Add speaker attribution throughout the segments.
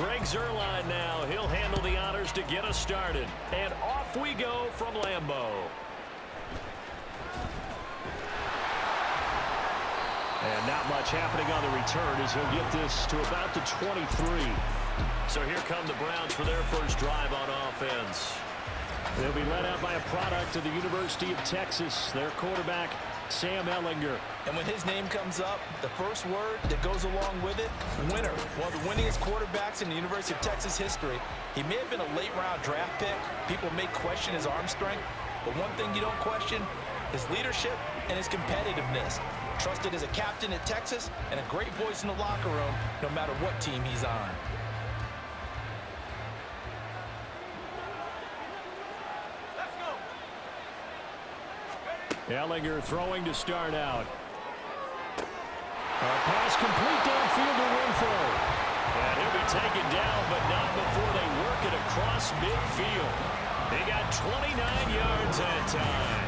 Speaker 1: Greg Zuerlein now. He'll handle the honors to get us started. And off we go from Lambeau. And not much happening on the return as he'll get this to about the 23. So here come the Browns for their first drive on offense. They'll be led out by a product of the University of Texas, their quarterback, Sam Ehlinger.
Speaker 2: And when his name comes up, the first word that goes along with it, winner. One of the winningest quarterbacks in the University of Texas history. He may have been a late-round draft pick. People may question his arm strength. But one thing you don't question, his leadership and his competitiveness. Trusted as a captain at Texas and a great voice in the locker room, no matter what team he's on.
Speaker 1: Ehlinger throwing to start out. A pass complete downfield to Renfro. And he'll be taken down, but not before they work it across midfield. They got 29 yards that time.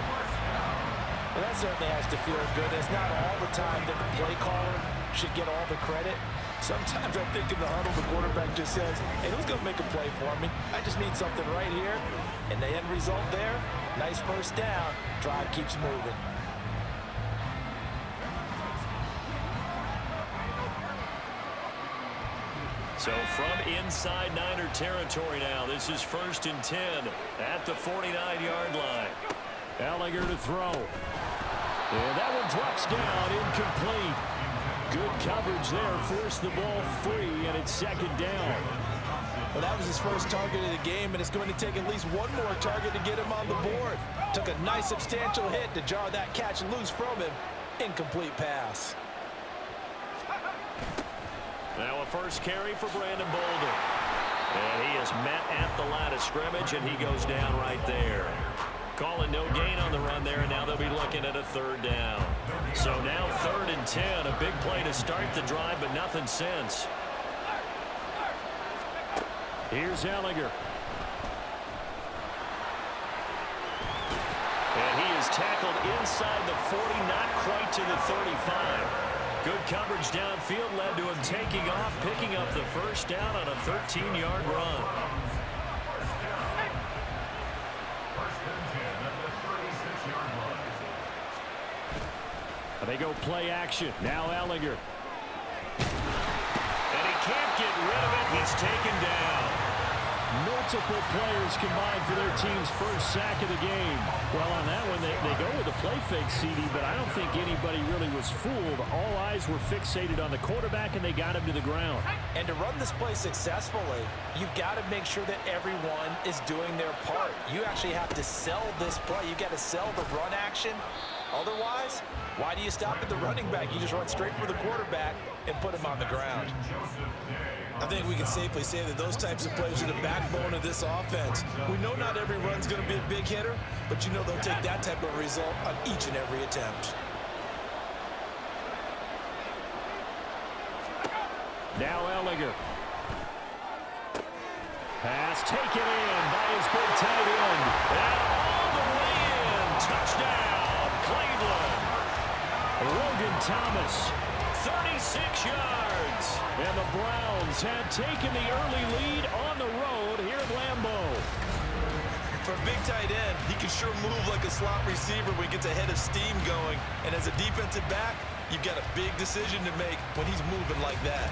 Speaker 2: Well, that certainly has to feel good. It's not all the time that the play caller should get all the credit. Sometimes I think in the huddle, the quarterback just says, hey, who's going to make a play for me? I just need something right here. And the end result there, nice first down. Drive keeps moving.
Speaker 1: So from inside Niner territory now, this is 1st and 10 at the 49-yard line. Ehlinger to throw. And that one drops down, incomplete. Good coverage there, forced the ball free, and it's 2nd down.
Speaker 2: Well, that was his first target of the game, and it's going to take at least one more target to get him on the board. Took a nice substantial hit to jar that catch loose from him. Incomplete pass.
Speaker 1: Now a first carry for Brandon Bolden. And he is met at the line of scrimmage, and he goes down right there. Calling no gain on the run there, and now they'll be looking at a 3rd down. So now 3rd and 10, a big play to start the drive, but nothing since. Here's Ehlinger. And he is tackled inside the 40, not quite to the 35. Good coverage downfield led to him taking off, picking up the first down on a 13-yard run. They go play action. Now Ehlinger. And he can't get rid of it. He's taken down. Multiple players combined for their team's first sack of the game. Well, on that one, they go with a play fake, CD, but I don't think anybody really was fooled. All eyes were fixated on the quarterback, and they got him to the ground.
Speaker 2: And to run this play successfully, you've got to make sure that everyone is doing their part. You actually have to sell this play. You've got to sell the run action. Otherwise, why do you stop at the running back? You just run straight for the quarterback and put him on the ground.
Speaker 3: I think we can safely say that those types of plays are the backbone of this offense. We know not every run's going to be a big hitter, but you know they'll take that type of result on each and every attempt.
Speaker 1: Now Ehlinger. Pass taken in by his big tight end. And all the way in. Touchdown, Cleveland. Logan Thomas, 36 yards. And the Browns have taken the early lead on the road here at Lambeau.
Speaker 3: For a big tight end, he can sure move like a slot receiver when he gets a head of steam going. And as a defensive back, you've got a big decision to make when he's moving like that.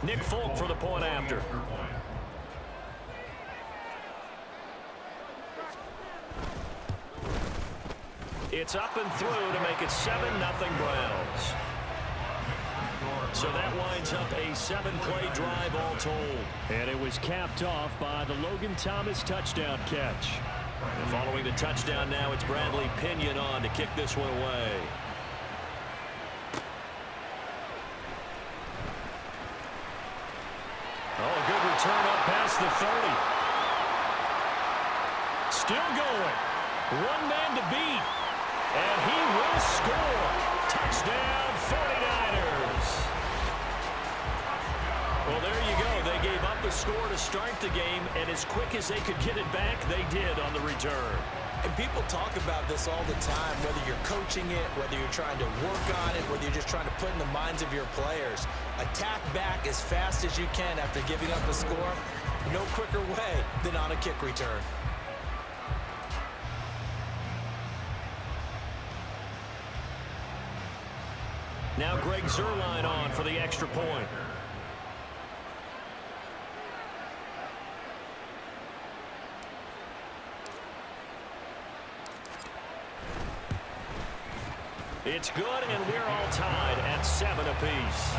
Speaker 1: Nick Folk for the point after. It's up and through to make it 7-0 Browns. So that winds up a 7-play drive all told. And it was capped off by the Logan Thomas touchdown catch. And following the touchdown now, it's Bradley Pinion on to kick this one away. Oh, a good return up past the 30. Still going. One man to beat. And he will score. Touchdown, 49ers. Well, there you go. They gave up the score to start the game, and as quick as they could get it back, they did on the return.
Speaker 3: And people talk about this all the time, whether you're coaching it, whether you're trying to work on it, whether you're just trying to put in the minds of your players. Attack back as fast as you can after giving up the score. No quicker way than on a kick return.
Speaker 1: Now Greg Zuerlein on for the extra point. It's good, and we're all tied at 7 apiece.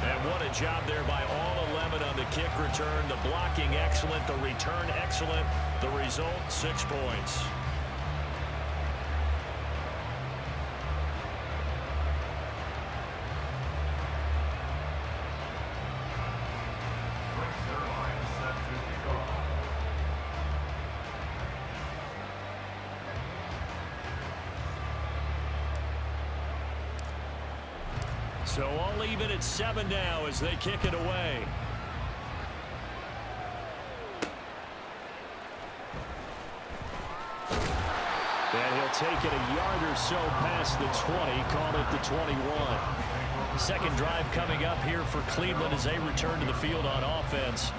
Speaker 1: And what a job there by all 11 on the kick return. The blocking excellent, the return excellent. The result, 6 points. So all even at 7 now as they kick it away. And he'll take it a yard or so past the 20, call it the 21. Second drive coming up here for Cleveland as they return to the field on offense.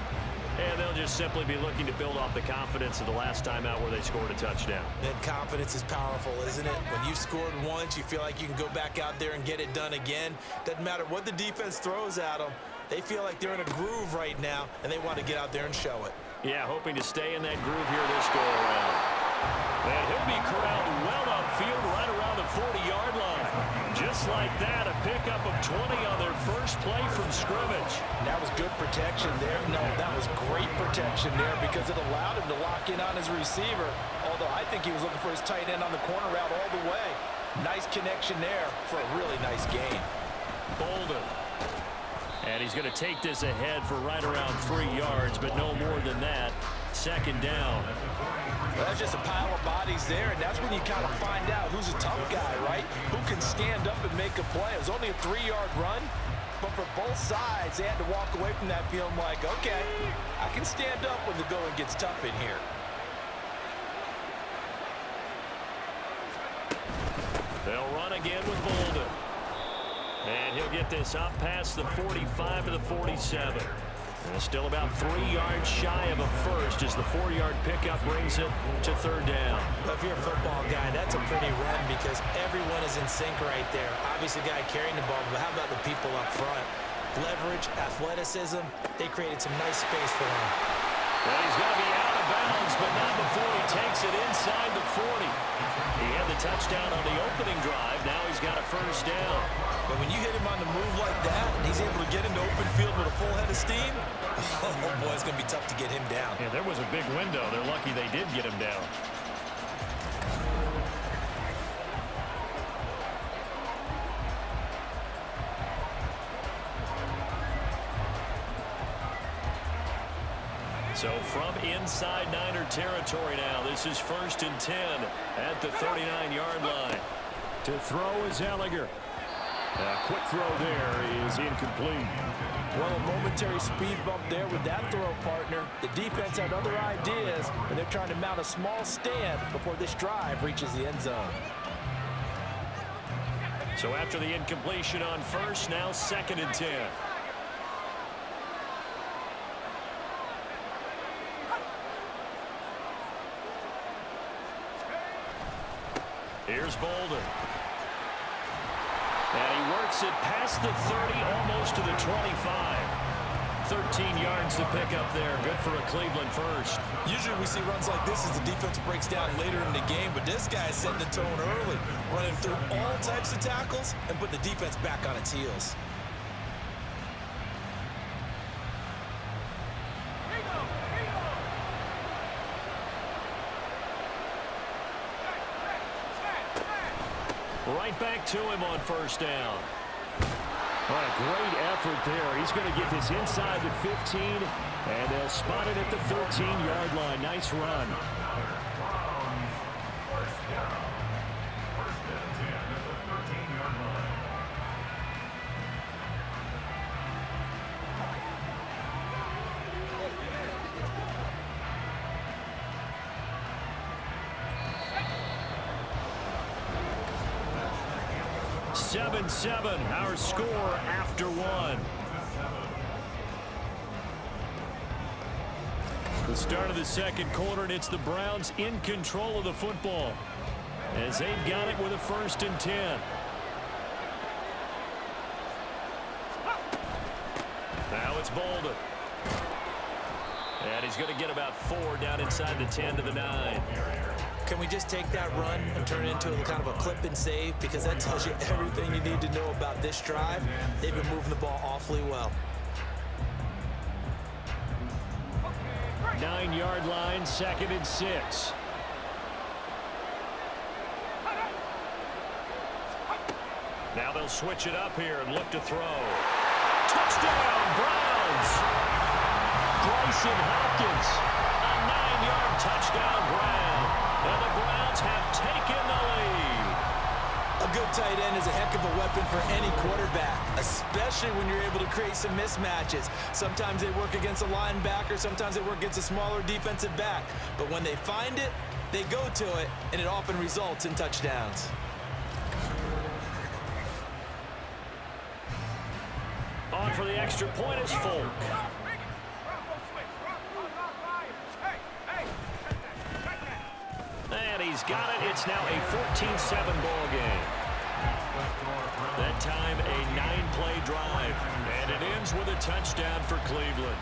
Speaker 1: And they'll just simply be looking to build off the confidence of the last time out where they scored a touchdown.
Speaker 3: And confidence is powerful, isn't it? When you've scored once, you feel like you can go back out there and get it done again. Doesn't matter what the defense throws at them. They feel like they're in a groove right now, and they want to get out there and show it.
Speaker 1: Yeah, hoping to stay in that groove here this go-around. And he'll be corralled well upfield right around the 40-yard line. Just like that, a pickup of 20 on their first play from scrimmage.
Speaker 2: That was good protection there. No, that was great protection there because it allowed him to lock in on his receiver. Although I think he was looking for his tight end on the corner route all the way. Nice connection there for a really nice gain.
Speaker 1: Bolden. And he's going to take this ahead for right around 3 yards, but no more than that. Second down.
Speaker 2: Well, that's just a pile of bodies there, and that's when you kind of find out who's a tough guy, right? Who can stand up and make a play. It was only a 3-yard run, but for both sides, they had to walk away from that feeling like, okay, I can stand up when the going gets tough in here.
Speaker 1: They'll run again with Bolden. And he'll get this up past the 45 to the 47. And still about 3 yards shy of a first as the 4-yard pickup brings it to third down.
Speaker 3: Well, if you're a football guy, that's a pretty run because everyone is in sync right there. Obviously, the guy carrying the ball, but how about the people up front? Leverage, athleticism, they created some nice space for him.
Speaker 1: Well, he's going to be out of bounds, but not before he takes it inside the 40. He had the touchdown on the opening drive. Now he's got a first down.
Speaker 3: But when you hit him on the move like that, and he's able to get into open field with a full head of steam, oh boy, it's going to be tough to get him down.
Speaker 1: Yeah, there was a big window. They're lucky they did get him down. So from inside Niner territory now, this is 1st and 10 at the 39-yard line. To throw is Ellinger. A quick throw there is incomplete.
Speaker 2: Well, a momentary speed bump there with that throw, partner. The defense had other ideas, and they're trying to mount a small stand before this drive reaches the end zone.
Speaker 1: So after the incompletion on first, now 2nd and 10. Here's Bolden. And he works it past the 30, almost to the 25. 13 yards to pick up there. Good for a Cleveland first.
Speaker 3: Usually we see runs like this as the defense breaks down later in the game, but this guy is setting the tone early, running through all types of tackles and put the defense back on its heels.
Speaker 1: Right back to him on first down. What a great effort there. He's going to get this inside the 15, and they'll spot it at the 13-yard line. Nice run. 7-7, our score after one. The start of the second quarter, and it's the Browns in control of the football as they've got it with a 1st and 10. Now it's Bolden. And he's going to get about 4 down inside the 10 to the 9.
Speaker 3: Can we just take that run and turn it into a kind of a clip and save? Because that tells you everything you need to know about this drive. They've been moving the ball awfully well.
Speaker 1: 9-yard line, 2nd and 6. Now they'll switch it up here and look to throw. Touchdown, Browns! Bryson Hopkins, a 9-yard touchdown grab. And the Browns have taken the lead.
Speaker 3: A good tight end is a heck of a weapon for any quarterback, especially when you're able to create some mismatches. Sometimes they work against a linebacker, sometimes they work against a smaller defensive back. But when they find it, they go to it, and it often results in touchdowns.
Speaker 1: On for the extra point is Folk. And he's got it. It's now a 14-7 ball game. That time a 9-play drive. And it ends with a touchdown for Cleveland.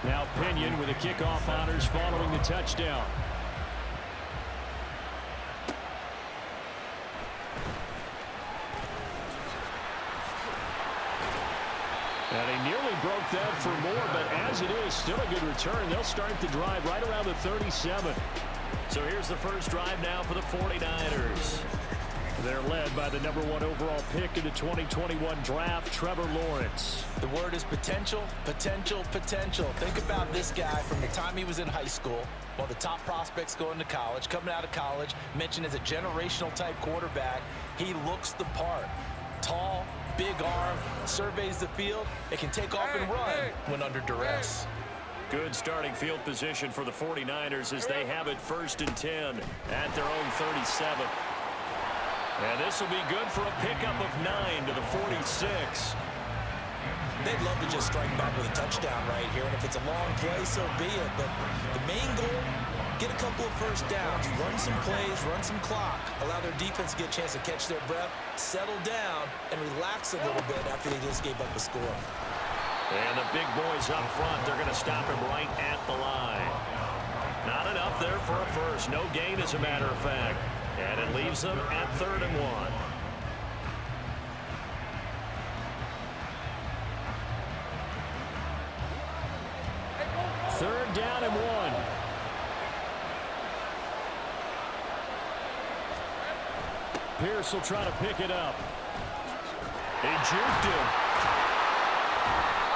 Speaker 1: Now Pinion with the kickoff honors following the touchdown. And he nearly broke that for more, but as it is, still a good return. They'll start the drive right around the 37. So here's the first drive now for the 49ers. They're led by the #1 overall pick in the 2021 draft, Trevor Lawrence.
Speaker 3: The word is potential, potential, potential. Think about this guy from the time he was in high school, while the top prospects going to college, coming out of college, mentioned as a generational type quarterback. He looks the part. Tall, big arm, surveys the field. It can take off and run when under duress.
Speaker 1: Good starting field position for the 49ers as they have it 1st and 10 at their own 37. And this will be good for a pickup of 9 to the 46.
Speaker 3: They'd love to just strike back with a touchdown right here, and if it's a long play, so be it. But the main goal, get a couple of first downs, run some plays, run some clock, allow their defense to get a chance to catch their breath, settle down, and relax a little bit after they just gave up a score.
Speaker 1: And the big boys up front, they're going to stop him right at the line. Not enough there for a first. No gain, as a matter of fact. And it leaves them at 3rd and 1. Third down and 1. Pierce will try to pick it up. He juked him.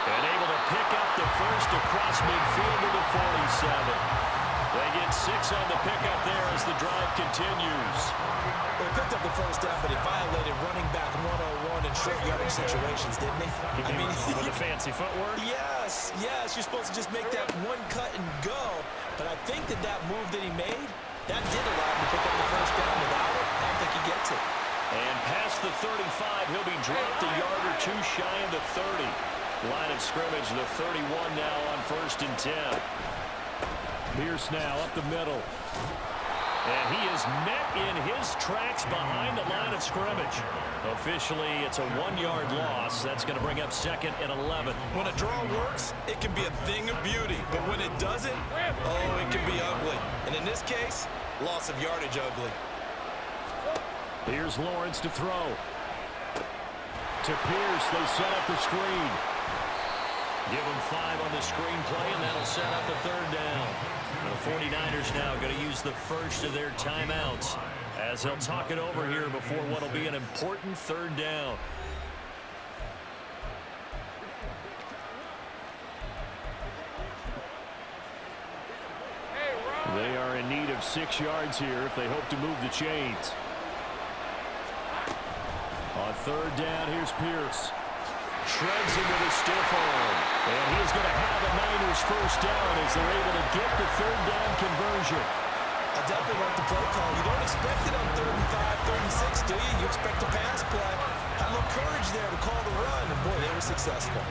Speaker 1: And able to pick up the first across midfield to the 47. They get 6 on the pickup there as the drive continues.
Speaker 3: Well, he picked up the first down, but he violated running back 101 in short yardage situations, didn't he?
Speaker 1: I mean, with the fancy footwork?
Speaker 3: Yes. You're supposed to just make that one cut and go. But I think that move that he made, that did allow him to pick up the first down. Without it, I don't think he gets it. And
Speaker 1: past the 35, he'll be dropped a yard or 2 shy of the 30. Line of scrimmage, the 31 now on 1st and 10. Pierce now up the middle. And he is met in his tracks behind the line of scrimmage. Officially, it's a 1-yard loss. That's going to bring up 2nd and 11.
Speaker 3: When a draw works, it can be a thing of beauty. But when it doesn't, oh, it can be ugly. And in this case, loss of yardage ugly.
Speaker 1: Here's Lawrence to throw. To Pierce, they set up the screen. Give him 5 on the screen play, and that'll set up the 3rd down. The 49ers now going to use the first of their timeouts as they'll talk it over here before what will be an important 3rd down. They are in need of 6 yards here if they hope to move the chains. On 3rd down, here's Pierce. Shreds him with a stiff arm. And he's going to have a Niners first down as they're able to get the 3rd down conversion.
Speaker 3: I definitely like the play call. You don't expect it on 3rd and 5, 3rd and 6, do you? You expect a pass play. Had a little courage there to call the run, and boy, they were successful.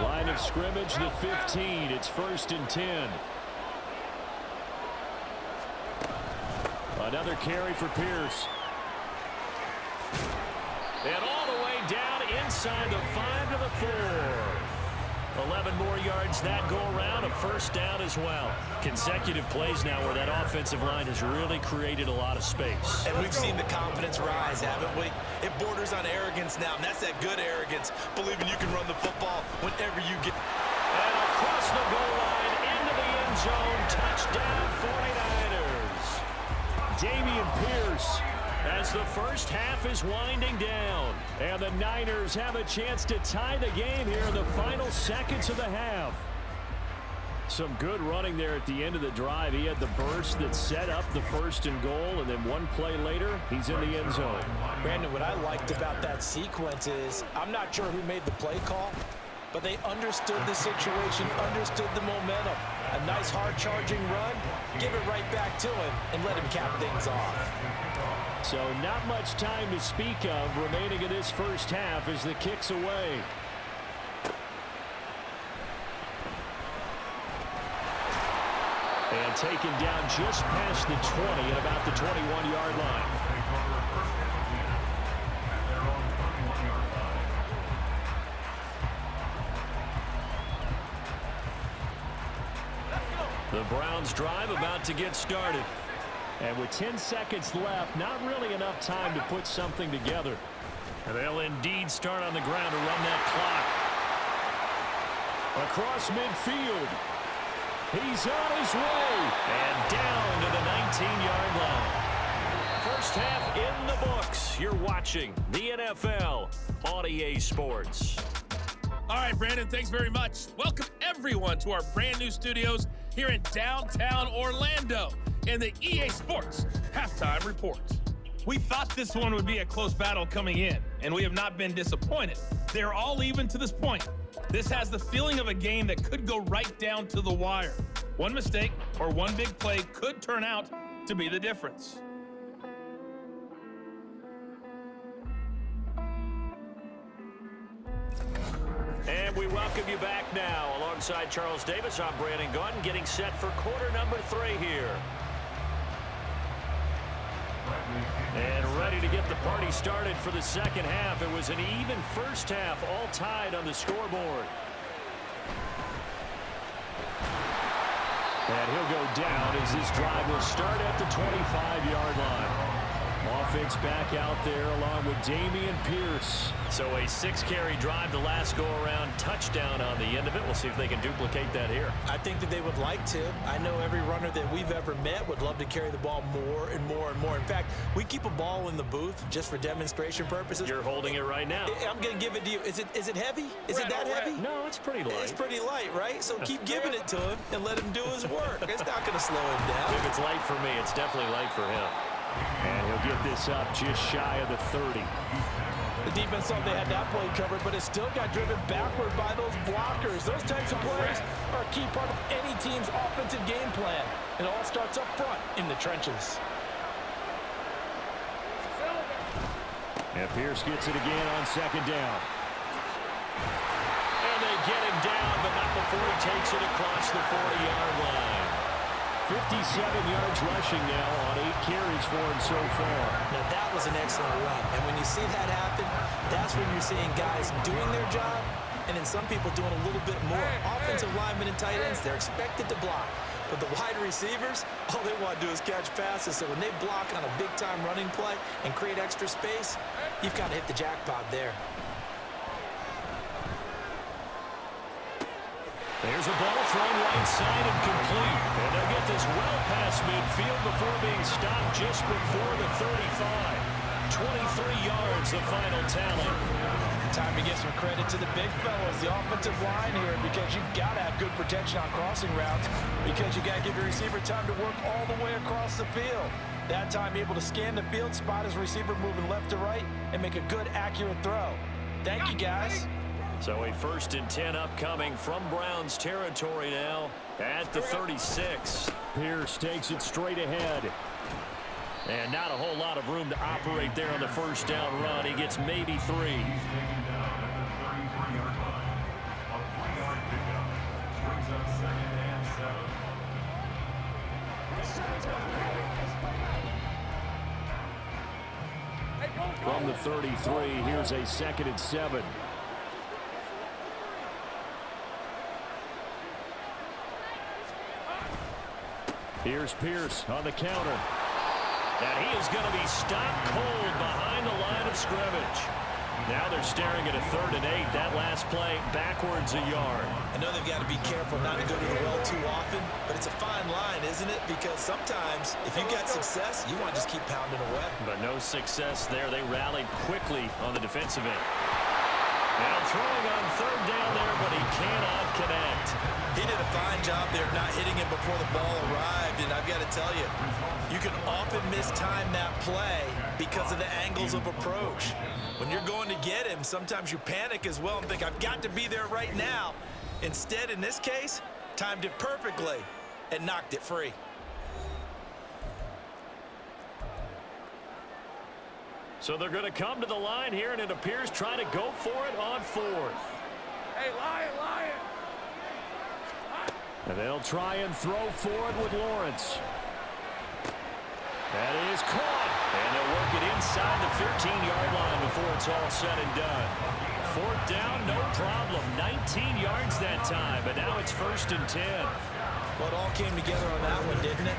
Speaker 1: Line of scrimmage, the 15. It's 1st and 10. Another carry for Pierce. And all the way down inside the 5 to the 4. 11 more yards that go around, a 1st down as well. Consecutive plays now where that offensive line has really created a lot of space.
Speaker 3: And we've seen the confidence rise, haven't we? It borders on arrogance now, and that's that good arrogance, believing you can run the football whenever you get.
Speaker 1: And across the goal line, into the end zone, touchdown 49ers. Dameon Pierce as the first half is winding down. And the Niners have a chance to tie the game here in the final seconds of the half. Some good running there at the end of the drive. He had the burst that set up the 1st and goal, and then one play later, he's in the end zone.
Speaker 3: Brandon, what I liked about that sequence is I'm not sure who made the play call, but they understood the situation, understood the momentum. A nice hard-charging run, give it right back to him, and let him cap things off.
Speaker 1: So not much time to speak of remaining in this first half as the kick's away. And taken down just past the 20 at about the 21-yard line. The Browns drive about to get started. And with 10 seconds left, not really enough time to put something together. And they'll indeed start on the ground to run that clock. Across midfield. He's on his way. And down to the 19-yard line. First half in the books. You're watching the NFL on EA Sports.
Speaker 4: All right, Brandon, thanks very much. Welcome, everyone, to our brand new studios here in downtown Orlando in the EA Sports Halftime Report. We thought this one would be a close battle coming in, and we have not been disappointed. They're all even to this point. This has the feeling of a game that could go right down to the wire. One mistake or one big play could turn out to be the difference.
Speaker 1: And we welcome you back now. Alongside Charles Davis, I'm Brandon Gaudin, getting set for quarter number 3 here. And ready to get the party started for the second half. It was an even first half, all tied on the scoreboard. And he'll go down as this drive will start at the 25-yard line. Offense back out there along with Dameon Pierce. So a 6-carry drive the last go-around, touchdown on the end of it. We'll see if they can duplicate that here.
Speaker 3: I think that they would like to. I know every runner that we've ever met would love to carry the ball more and more and more. In fact, we keep a ball in the booth just for demonstration purposes.
Speaker 1: You're holding it right now.
Speaker 3: I'm going to give it to you. Is it heavy? Is it that heavy?
Speaker 1: No, it's pretty light.
Speaker 3: It's pretty light, right? So keep giving it to him and let him do his work. It's not going to slow him down.
Speaker 1: If it's light for me, it's definitely light for him. And he'll get this up just shy of the 30.
Speaker 2: The defense thought they had that play covered, but it still got driven backward by those blockers. Those types of plays are a key part of any team's offensive game plan. It all starts up front in the trenches.
Speaker 1: And Pierce gets it again on second down. And they get him down, but not before he takes it across the 40-yard line. 57 yards rushing now on 8 carries for him so far.
Speaker 3: Now that was an excellent run. And when you see that happen, that's when you're seeing guys doing their job and then some people doing a little bit more. Offensive linemen and tight ends, they're expected to block. But the wide receivers, all they want to do is catch passes. So when they block on a big-time running play and create extra space, you've got to hit the jackpot there.
Speaker 1: There's a ball thrown right side and complete. And they'll get this well past midfield before being stopped just before the 35. 23 yards, the final tally.
Speaker 2: Time to give some credit to the big fellas, the offensive line here, because you've got to have good protection on crossing routes because you got to give your receiver time to work all the way across the field. That time able to scan the field, spot his receiver moving left to right, and make a good, accurate throw. Thank you, guys.
Speaker 1: So a 1st and 10 upcoming from Browns territory now at the 36. Pierce takes it straight ahead. And not a whole lot of room to operate there on the first down run. He gets maybe 3. From the 33, here's a 2nd and 7. Here's Pierce on the counter. And he is going to be stopped cold behind the line of scrimmage. Now they're staring at a 3rd and 8. That last play backwards a yard.
Speaker 3: I know they've got to be careful not to go to the well too often, but it's a fine line, isn't it? Because sometimes if you've got success, you want to just keep pounding away.
Speaker 1: But no success there. They rallied quickly on the defensive end. Now throwing on 3rd down there, but he cannot connect.
Speaker 3: He did a fine job there not hitting him before the ball arrived, and I've got to tell you, you can often mistime that play because of the angles of approach. When you're going to get him, sometimes you panic as well and think, I've got to be there right now. Instead, in this case, timed it perfectly and knocked it free.
Speaker 1: So they're going to come to the line here, and it appears trying to go for it on 4th.
Speaker 5: Hey, Lion!
Speaker 1: And they'll try and throw forward with Lawrence. That is caught. And they'll work it inside the 15-yard line before it's all said and done. 4th down, no problem. 19 yards that time, but now it's 1st and 10.
Speaker 3: Well, it all came together on that one, didn't it?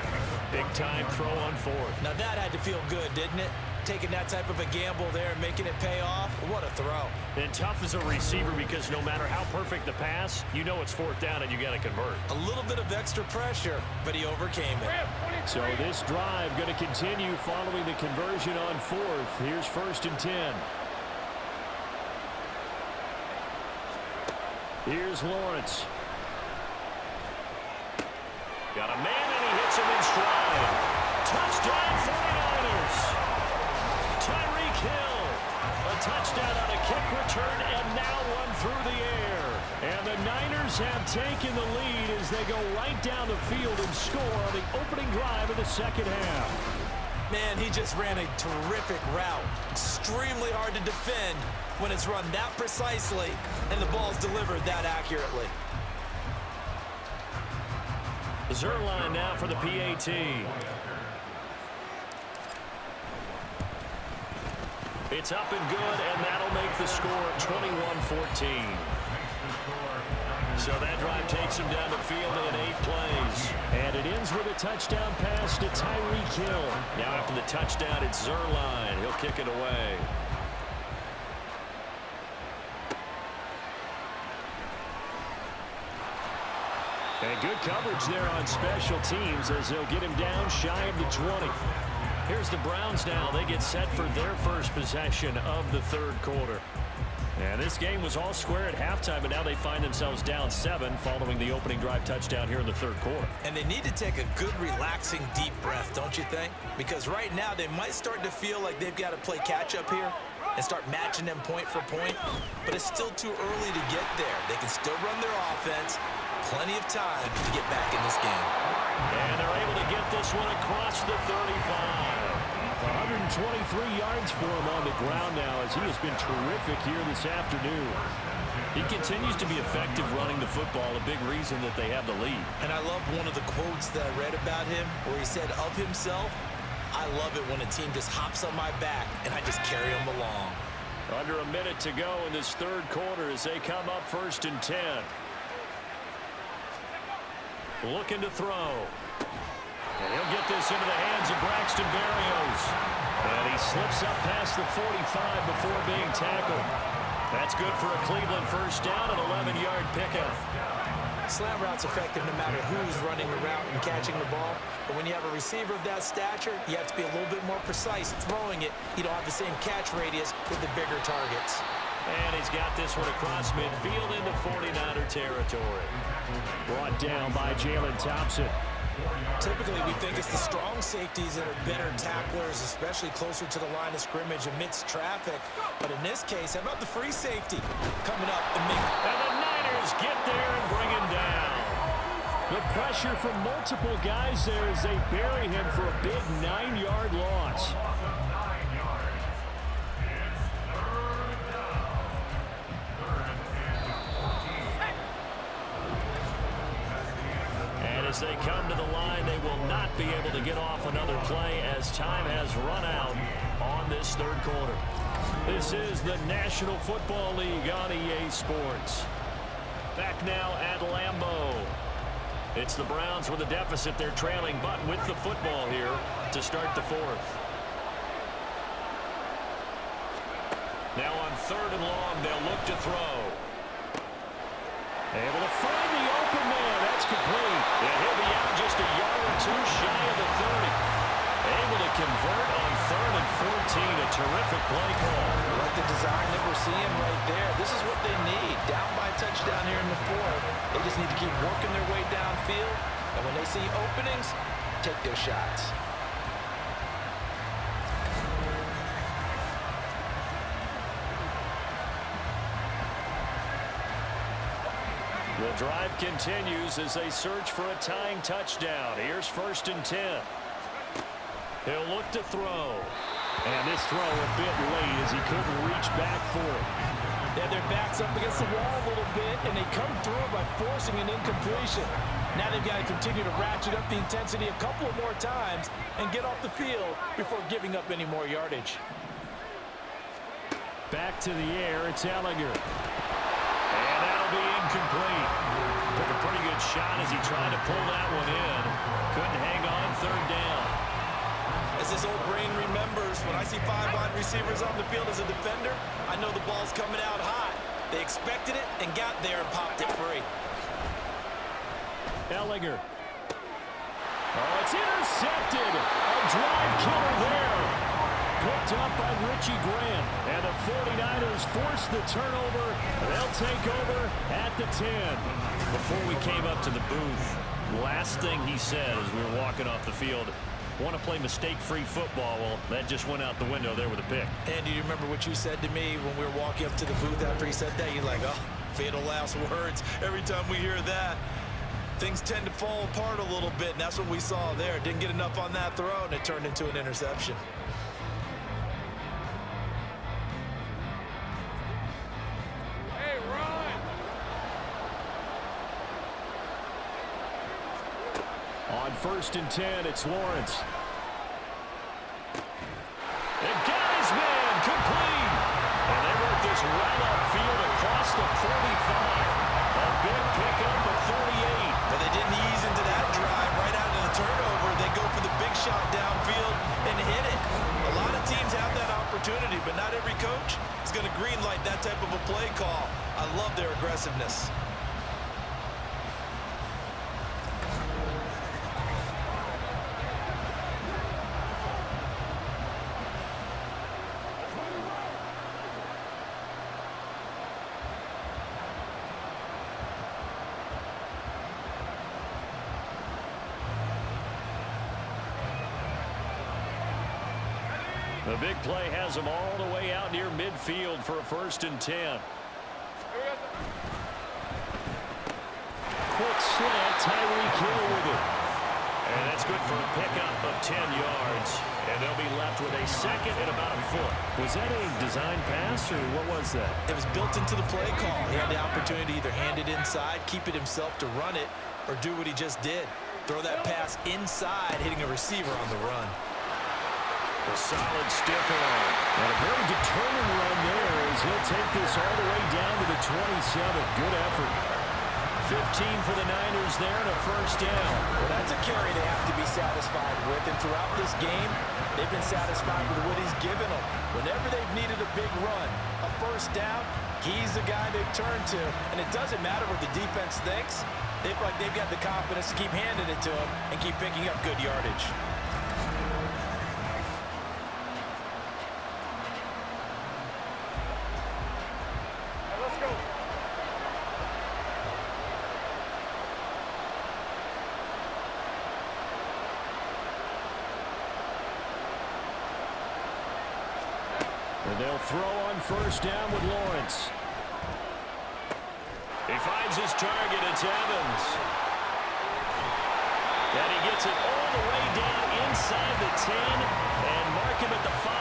Speaker 1: Big-time throw on 4th.
Speaker 3: Now that had to feel good, didn't it? Taking that type of a gamble there and making it pay off. What a throw.
Speaker 1: And tough as a receiver because no matter how perfect the pass, you know it's 4th down and you got to convert.
Speaker 3: A little bit of extra pressure, but he overcame it.
Speaker 1: So this drive going to continue following the conversion on 4th. Here's 1st and 10. Here's Lawrence. Got a man and he hits him in stride. Touchdown 49ers. Tyreek Hill. A touchdown on a kick return and now one through the air. And the Niners have taken the lead as they go right down the field and score on the opening drive of the 2nd half.
Speaker 3: Man, he just ran a terrific route. Extremely hard to defend when it's run that precisely and the ball's delivered that accurately.
Speaker 1: Zerline now for the PAT. It's up and good, and that'll make the score 21-14. So that drive takes him down the field in 8 plays. And it ends with a touchdown pass to Tyreek Hill. Now after the touchdown, it's Zerline. He'll kick it away. And good coverage there on special teams as they'll get him down shy of the 20. Here's the Browns now. They get set for their first possession of the 3rd quarter. And this game was all square at halftime, but now they find themselves down 7 following the opening drive touchdown here in the 3rd quarter.
Speaker 3: And they need to take a good, relaxing, deep breath, don't you think? Because right now they might start to feel like they've got to play catch-up here and start matching them point for point. But it's still too early to get there. They can still run their offense. Plenty of time to get back in this game.
Speaker 1: And they're able to get this one across the 35. 123 yards for him on the ground now as he has been terrific here this afternoon. He continues to be effective running the football, a big reason that they have the lead.
Speaker 3: And I love one of the quotes that I read about him where he said of himself, I love it when a team just hops on my back and I just carry them along.
Speaker 1: Under a minute to go in this 3rd quarter as they come up 1st and 10. Looking to throw. And he'll get this into the hands of Braxton Berrios. And he slips up past the 45 before being tackled. That's good for a Cleveland 1st down, an 11-yard pickup.
Speaker 3: Slant route's effective no matter who's running the route and catching the ball. But when you have a receiver of that stature, you have to be a little bit more precise throwing it. You don't have the same catch radius with the bigger targets.
Speaker 1: And he's got this one across midfield into 49er territory. Brought down by Jalen Thompson.
Speaker 3: Typically, we think it's the strong safeties that are better tacklers, especially closer to the line of scrimmage amidst traffic. But in this case, how about the free safety coming up and making...
Speaker 1: And the Niners get there and bring him down. The pressure from multiple guys there as they bury him for a big 9-yard loss. As they come to the line, they will not be able to get off another play as time has run out on this third quarter. This is the National Football League on EA Sports. Back now at Lambeau. It's the Browns with a deficit. They're trailing, but with the football here to start the fourth. Now on 3rd and long, they'll look to throw. Able to find the open man. That's complete. And he'll be out just a yard or two shy of the 30. Able to convert on 3rd and 14. A terrific play call.
Speaker 2: Like the design that we're seeing right there. This is what they need. Down by a touchdown here in the 4th. They just need to keep working their way downfield. And when they see openings, take their shots.
Speaker 1: The drive continues as they search for a tying touchdown. Here's 1st and 10. He'll look to throw. And this throw a bit late as he couldn't reach back for it.
Speaker 2: Yeah, their back's up against the wall a little bit, and they come through by forcing an incompletion. Now they've got to continue to ratchet up the intensity a couple of more times and get off the field before giving up any more yardage.
Speaker 1: Back to the air, it's Ellinger. And that'll be incomplete. Took a pretty good shot as he tried to pull that one in. Couldn't hang on 3rd down.
Speaker 3: As this old brain remembers, when I see 5 wide receivers on the field as a defender, I know the ball's coming out hot. They expected it and got there and popped it free.
Speaker 1: Ellinger. Oh, it's intercepted. A drive killer there. Picked up by Richie Grant. And the 49ers force the turnover. They'll take over at the 10. Before we came up to the booth, last thing he said as we were walking off the field, want to play mistake-free football. Well, that just went out the window there with a pick.
Speaker 3: And do you remember what you said to me when we were walking up to the booth after he said that? You're like, oh, fatal last words. Every time we hear that, things tend to fall apart a little bit, and that's what we saw there. Didn't get enough on that throw, and it turned into an interception.
Speaker 4: Hey, Ron!
Speaker 1: On 1st and 10, it's Lawrence. And got his man, complete. And they work this right upfield across the 45. A big pickup of 38.
Speaker 3: But they didn't ease into that drive. Right out of the turnover, they go for the big shot downfield and hit it. A lot of teams have that opportunity, but not every coach is going to greenlight that type of a play call. I love their aggressiveness.
Speaker 1: The big play has him all the way out near midfield for a 1st and 10. Quick slant, Tyreek Hill with it. And that's good for a pickup of 10 yards. And they'll be left with a 2nd and about a foot. Was that a design pass, or what was that?
Speaker 3: It was built into the play call. He had the opportunity to either hand it inside, keep it himself to run it, or do what he just did. Throw that pass inside, hitting a receiver on the run.
Speaker 1: A solid stiff arm. And a very determined run there as he'll take this all the way down to the 27. Good effort. 15 for the Niners there and a 1st down.
Speaker 2: Well, that's a carry they have to be satisfied with. And throughout this game, they've been satisfied with what he's given them. Whenever they've needed a big run, a 1st down, he's the guy they've turned to. And it doesn't matter what the defense thinks. They feel like they've got the confidence to keep handing it to him and keep picking up good yardage.
Speaker 1: And they'll throw on first down with Lawrence. He finds his target. It's Evans. And he gets it all the way down inside the 10 and mark him at the 5.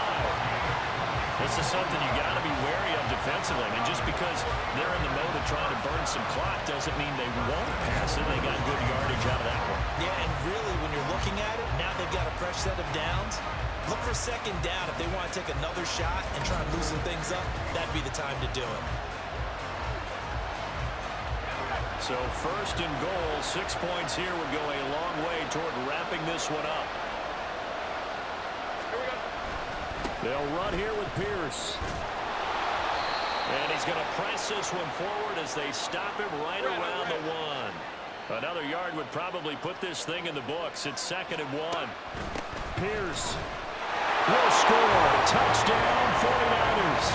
Speaker 1: This is something you got to be wary of defensively. I mean, just because they're in the mode of trying to burn some clock doesn't mean they won't pass it. They got good yardage out of that one.
Speaker 3: Yeah, and really, when you're looking at it, now they've got a fresh set of downs. Look for second down. If they want to take another shot and try and loosen things up, that'd be the time to do it.
Speaker 1: So first and goal, 6 points here would go a long way toward wrapping this one up. They'll run here with Pierce. And he's going to press this one forward as they stop him right around the 1. Another yard would probably put this thing in the books. It's 2nd and 1. Pierce will score. Touchdown, 49ers.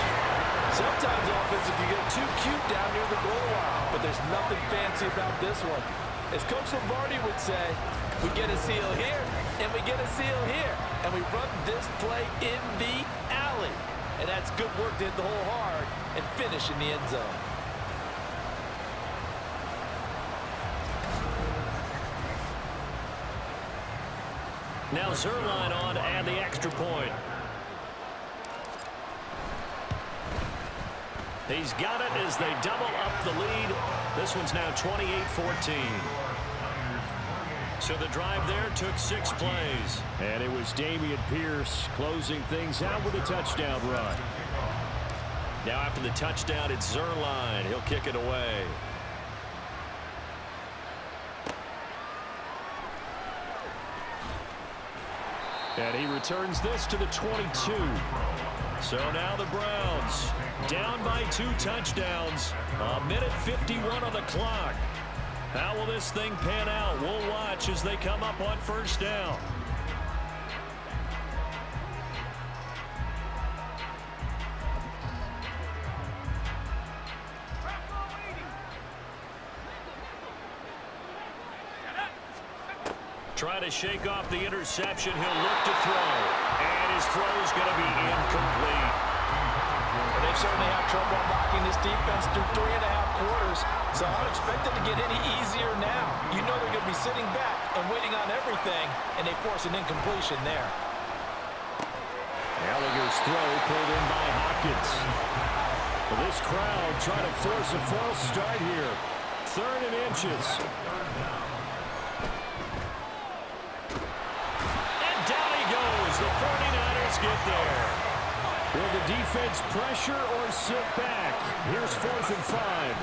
Speaker 5: Sometimes offense, if you get too cute down near the goal line, but there's nothing fancy about this one. As Coach Lombardi would say, we get a seal here, and we get a seal here, and we run this play in the alley. And that's good work to hit the hole hard and finish in the end zone.
Speaker 1: Now Zerline on to add the extra point. He's got it as they double up the lead. This one's now 28-14. So the drive there took 6 plays. And it was Dameon Pierce closing things out with a touchdown run. Now after the touchdown, it's Zerline. He'll kick it away. And he returns this to the 22. So now the Browns down by 2 touchdowns. 1:51 on the clock. How will this thing pan out? We'll watch as they come up on first down. Try to shake off the interception. He'll look to throw. And his throw is going to be incomplete.
Speaker 5: They've certainly had trouble blocking this defense through 3.5 quarters, so I don't expect it to get any easier now. You know they're going to be sitting back and waiting on everything, and they force an incompletion there.
Speaker 1: Gallagher's throw pulled in by Hopkins. Well, this crowd trying to force a false start here. 3rd and inches. And down he goes. The 49ers get there. Will the defense pressure or sit back? Here's 4th and 5.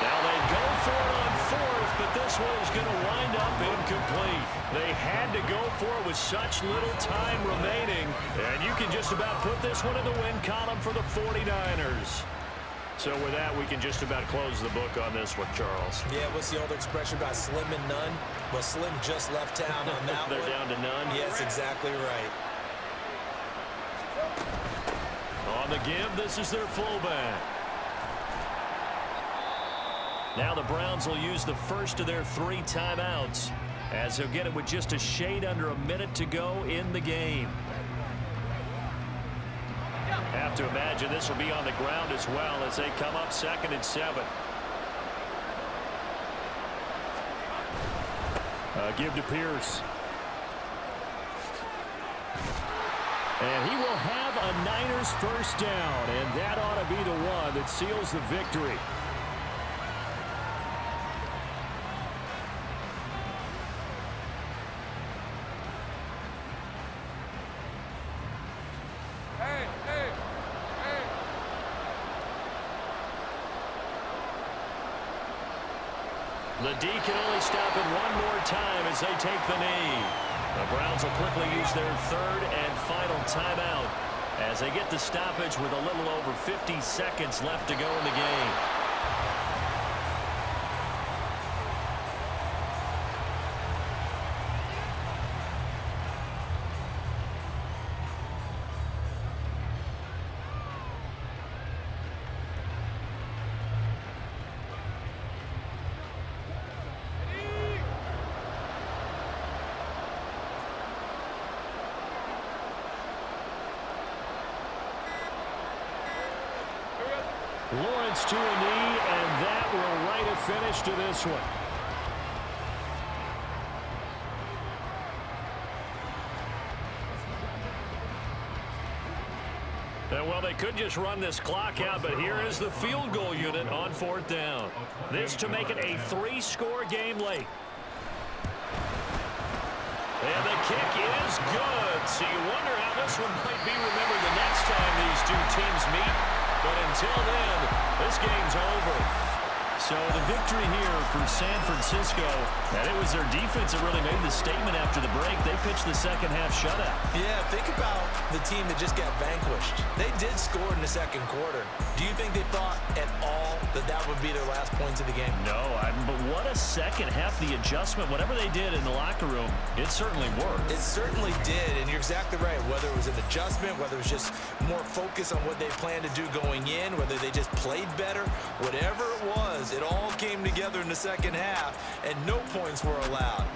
Speaker 1: Now they go for it on 4th, but this one is going to wind up incomplete. They had to go for it with such little time remaining, and you can just about put this one in the win column for the 49ers. So with that, we can just about close the book on this one, Charles.
Speaker 3: Yeah, what's the old expression about slim and none? Well, Slim just left town on that
Speaker 1: They're
Speaker 3: one.
Speaker 1: down to none?
Speaker 3: Yes, exactly right.
Speaker 1: On the give, this is their fullback. Now the Browns will use the first of their 3 timeouts as he'll get it with just a shade under a minute to go in the game. Have to imagine this will be on the ground as well as they come up 2nd and 7. Give to Pierce. And he will have a Niners first down, and that ought to be the one that seals the victory. The D can only stop it one more time as they take the knee. The Browns will quickly use their 3rd and final timeout as they get the stoppage with a little over 50 seconds left to go in the game. Lawrence to a knee, and that will write a finish to this one. Well, they could just run this clock out, but here is the field goal unit on 4th down. This to make it a 3-score game late. And the kick is good. So you wonder how this one might be remembered the next time these two teams meet. But until then, this game's over. So the victory here for San Francisco, and it was their defense that really made the statement after the break. They pitched the second half shutout.
Speaker 3: Yeah, think about the team that just got vanquished. They did score in the second quarter. Do you think they thought at all that that would be their last points of the game?
Speaker 1: No, but what a second half. The adjustment, whatever they did in the locker room, it certainly worked.
Speaker 3: It certainly did, and you're exactly right. Whether it was an adjustment, whether it was just more focus on what they planned to do going in, whether they just played better, whatever it was, it all came together in the second half, and no points were allowed.